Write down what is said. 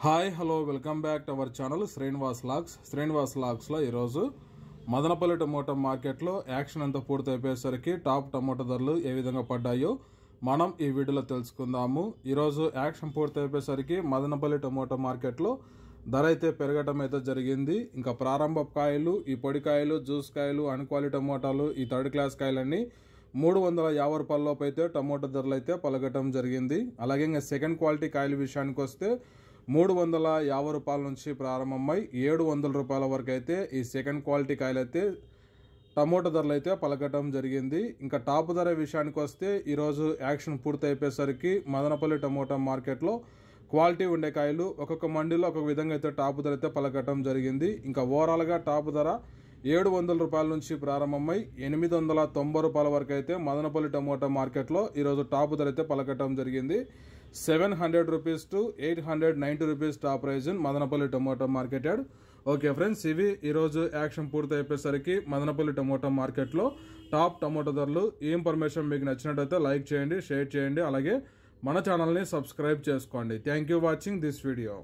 Hi hello welcome back to our channel Srinivas logs లో ఈరోజు Madanapalle tomato మార్కెట్లో యాక్షన్ అంతా పూర్తి అయిపోయేసరికి టాప్ టమోటా ధరలు ఏ విధంగా పడ్డాయో మనం ఈ వీడియోలో తెలుసుకుందాము। ఈరోజు యాక్షన్ పూర్తి అయిపోయేసరికి మదనపల్లి టమోటా మార్కెట్లో ధర అయితే పెరగటం అయితే జరిగింది। ఇంకా ప్రారంభ కాయలు, ఈ పొడి కాయలు, జ్యూస్ కాయలు, అన్క్వాలిటీ టమోటాలు, ఈ థర్డ్ క్లాస్ కాయలన్నీ 350 రూపాయలలోపు అయితే టమోటా ధరలు అయితే పలకటం జరిగింది। అలాగే ఇంకా సెకండ్ క్వాలిటీ కాయల విషయానికి వస్తే 350 రూపాయల నుంచి ప్రారంభమై 700 రూపాయల వరకు అయితే ఈ సెకండ్ క్వాలిటీ కాయలు అయితే టమోటా ధరలు అయితే పలకటం జరిగింది। ఇంకా టాప్ ధర విషయానికి వస్తే ఈరోజు యాక్షన్ పూర్తి అయిపోయేసరికి మదనపల్లి టమోటా మార్కెట్లో క్వాలిటీ ఉండే కాయలు ఒక్కొక్క మండీలో ఒక్కొక్క విధంగా అయితే టాప్ ధర అయితే పలకటం జరిగింది। ఇంకా ఓవరాల్గా టాప్ ధర 700 రూపాయల నుంచి ప్రారంభమై 890 రూపాయల వరకు అయితే మదనపల్లి టమోటా మార్కెట్లో ఈరోజు టాప్ ధర అయితే పలకటం జరిగింది। 700 rupees to 890 rupees top price in Madanapalle tomato market yard. Okay friends, ఇవి ఈరోజు యాక్షన్ పూర్తి అయిపోయేసరికి మదనపల్లి టమోటా మార్కెట్లో టాప్ టమోటా ధరలు। ఈ ఇన్ఫర్మేషన్ మీకు నచ్చినట్టయితే లైక్ చేయండి, షేర్ చేయండి, అలాగే మన ఛానల్ని సబ్స్క్రైబ్ చేసుకోండి। Thank you watching this video.